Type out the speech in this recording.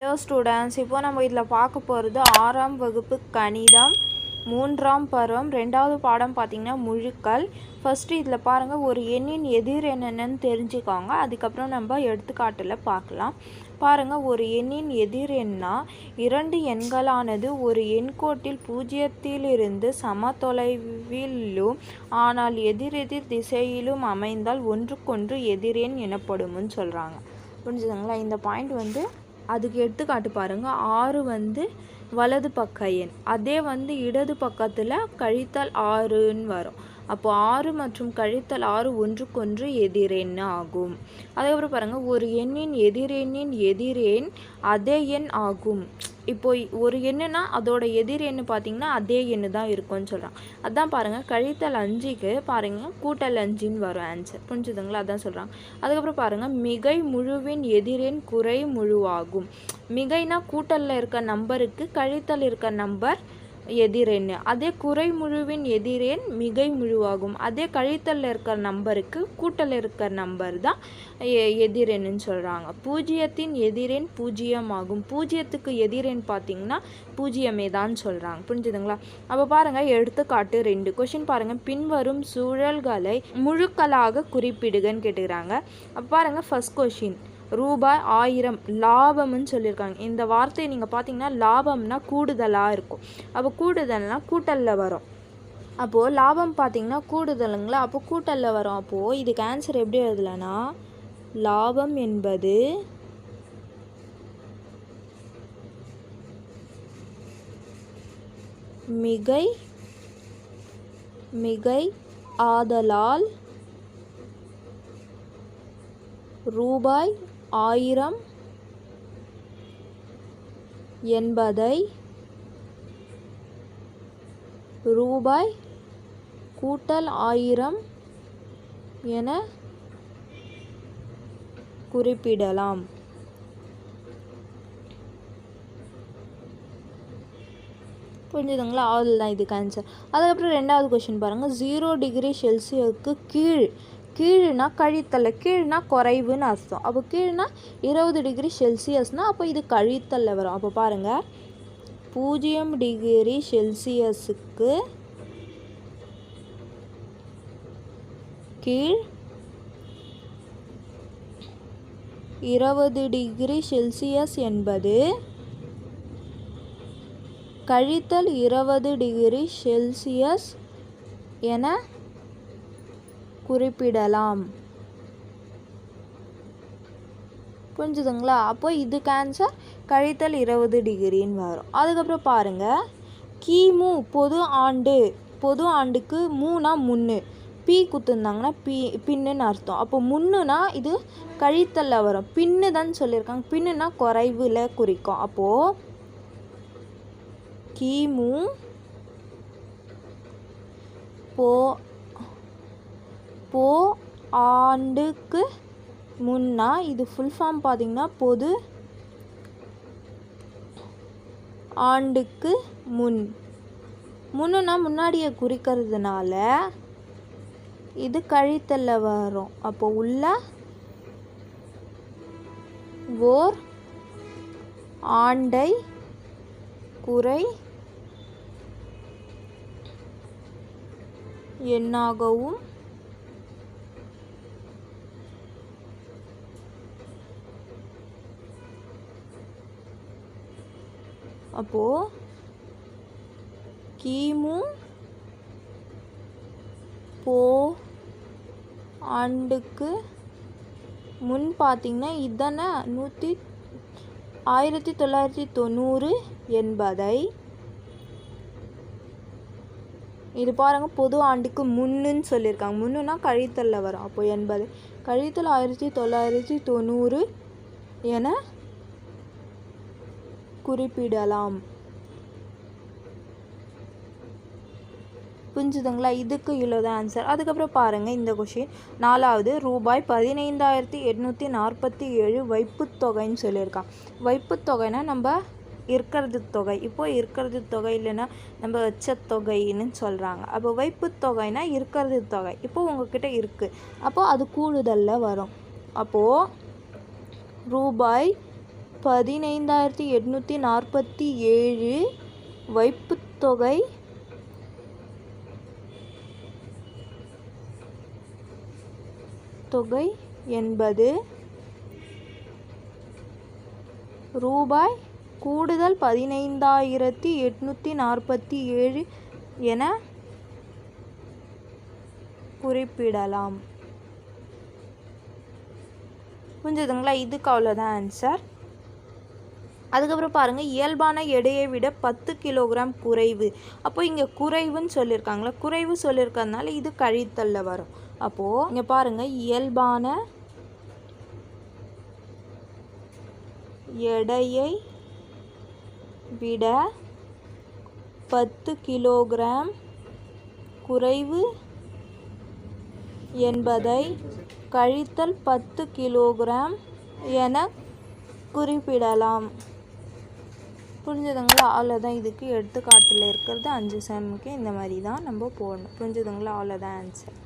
Hello students, இப்போ நம்ம இதில் பார்க்க போகிறது 6ஆம் வகுப்பு கணிதம் 3ஆம் பருவம் 2வது பாடம் பார்த்திங்கன்னா முழுக்கள். ஃபஸ்ட்டு இதில் பாருங்கள், ஒரு எண்ணின் எதிர் என்னென்னு தெரிஞ்சுக்கோங்க. அதுக்கப்புறம் நம்ம எடுத்துக்காட்டில் பார்க்கலாம். பாருங்கள், ஒரு எண்ணின் எதிர் எண்ணா 2 எண்களானது ஒரு எண்கோட்டில் 0லிருந்து சம தொலைவிலும் ஆனால் எதிரெதிர் திசையிலும் அமைந்தால் ஒன்றுக்கொன்று எதிரெண் எனப்படும்னு சொல்கிறாங்க. புரிஞ்சுதுங்களா? இந்த பாயிண்ட் அதுக்கு எடுத்துக்காட்டு பாருங்கள். 6 வலது பக்க எண், அதே இடது பக்கத்தில் கழித்தல் 6ன்னு வரும். அப்போ 6 மற்றும் கழித்தல் 6 ஒன்றுக்கொன்று எதிரெண் ஆகும். அதுக்கப்புறம் பாருங்கள், ஒரு எண்ணின் எதிரெண்ணின் எதிரெண் அதே எண் ஆகும். இப்போ ஒரு எண்ணுனா அதோட எதிர் எண்ணு பார்த்திங்கன்னா அதே எண்ணு தான் இருக்கும்னு சொல்கிறான். அதான் பாருங்கள், கழித்தல் 5க்கு பாருங்கள் கூட்டல் 5ன்னு வரும் ஆன்சர். புரிஞ்சுதுங்களா? அதான் சொல்கிறாங்க. அதுக்கப்புறம் பாருங்கள், மிகை முழுவின் எதிரெண் குறை முழுவாகும். மிகைனா கூட்டலில் இருக்க நம்பருக்கு கழித்தல் இருக்க நம்பர் எதிரெண். அதே குறை முழுவின் எதிரெண் மிகை முழுவாகும். அதே கழித்தலில் இருக்கிற நம்பருக்கு கூட்டல் இருக்கிற நம்பர் தான் எதிரெண்ணுன்னு சொல்கிறாங்க. 0த்தின் எதிரெண் 0 ஆகும். 0த்துக்கு எதிரெண் பார்த்திங்கன்னா 0மே தான் சொல்கிறாங்க. புரிஞ்சுதுங்களா? அப்போ பாருங்கள், எடுத்துக்காட்டு 2 கொஷின் பாருங்கள். பின்வரும் சூழல்களை முழுக்களாக குறிப்பிடுகன்னு கேட்டுக்கிறாங்க. அப்போ பாருங்கள், ஃபர்ஸ்ட் கொஷின் ரூபாய் 1000 லாபம்னு சொல்லியிருக்காங்க. இந்த வார்த்தையை நீங்கள் பார்த்தீங்கன்னா லாபம்னா கூடுதலாக இருக்கும். அப்போ கூடுதல்னா கூட்டலில் வரும். அப்போது லாபம் பார்த்தீங்கன்னா கூடுதலுங்களா, அப்போ கூட்டலில் வரும். அப்போது இதுக்கு ஆன்சர் எப்படி எழுதலைன்னா, லாபம் என்பது மிகை மிகை ஆதலால் ரூபாய் 1000 என்பதை ரூபாய் கூட்டல் 1000 என குறிப்பிடலாம். புரிஞ்சுதுங்களா? அதுதான் இதுக்கு ஆன்சர். அதுக்கப்புறம் 2வது கொஷின் பாருங்கள். 0 டிகிரி செல்சியஸுக்கு கீழ்னா கழித்தல், கீழ்னா குறைவுன்னு அர்த்தம். அப்போ கீழ்னா 20 டிகிரி செல்சியஸ்னால் அப்போ இது கழித்தலில் வரும். அப்போ பாருங்கள், 0 டிகிரி செல்சியஸுக்கு கீழ் 20 டிகிரி செல்சியஸ் என்பது கழித்தல் 20 டிகிரி செல்சியஸ் என குறிப்பிடலாம். புரிஞ்சுதுங்களா? அப்போ இதுக்கு ஆன்சர் கழித்தல் 20 டிகிரின்னு வரும். அதுக்கப்புறம் பாருங்கள், கிமு பொது ஆண்டுக்கு மூணா முன்னு, பி குத்துருந்தாங்கன்னா பின்னுன்னு அர்த்தம். அப்போ முன்னுனா இது கழித்தலில் வரும். பின்னு தான் சொல்லியிருக்காங்க. பின்னுனா குறைவில் குறிக்கும். அப்போது கிமு போ ஆண்டுக்கு முன்னா இது ஃபுல் ஃபார்ம் பார்த்திங்கன்னா பொது ஆண்டுக்கு முன்னுனா முன்னாடியே குறிக்கிறதுனால இது கழித்தலில் வரும். அப்போ உள்ள ஓர் ஆண்டை குறை எண்ணாகவும் அப்போது கிமு போ ஆண்டுக்கு முன் பார்த்திங்கன்னா இதனை 1990 என்பதை, இது பாருங்கள் பொது ஆண்டுக்கு முன்னுன்னு சொல்லியிருக்காங்க. முன்னுனா கழித்தலில் வரும். அப்போ என்பது கழித்தல் 1990 என குறிப்பிடலாம். புரிஞ்சுதுங்களா? இதுக்கு இவ்வளோதான் ஆன்சர். அதுக்கப்புறம் பாருங்கள், இந்த கொஷின் 4வது ரூபாய் 15,847 வைப்புத்தொகைன்னு சொல்லியிருக்கான். வைப்புத்தொகைனா நம்ம இருக்கிறது தொகை. இப்போது இருக்கிறது தொகை இல்லைன்னா நம்ம வச்ச தொகைன்னு சொல்கிறாங்க. அப்போ வைப்புத்தொகைனா இருக்கிறது தொகை. இப்போது உங்ககிட்ட இருக்குது, அப்போது அது கூடுதலில் வரும். அப்போது ரூபாய் 15,847 வைப்புத்தொகை என்பது ரூபாய் கூடுதல் 15,847 என குறிப்பிடலாம். புரிஞ்சுதுங்களா? இதுக்கு அவ்வளோதான் ஆன்சர். அதுக்கப்புறம் பாருங்கள், இயல்பான எடையை விட 10 கிலோகிராம் குறைவு. அப்போ இங்கே குறைவுன்னு சொல்லியிருக்காங்களா, குறைவு சொல்லியிருக்கிறதுனால இது கழித்தல்ல வரும். அப்போது இங்கே பாருங்கள், இயல்பான எடையை விட 10 கிலோகிராம் குறைவு என்பதை கழித்தல் 10 கிலோகிராம் என குறிப்பிடலாம். புரிஞ்சுதுங்களா? அவ்வளோதான். இதுக்கு எடுத்துக்காட்டில் இருக்கிறது 5 செம்முக்கு இந்த மாதிரி தான் நம்ம போடணும். புரிஞ்சுதுங்களா? அவ்வளோதான் ஆன்சர்.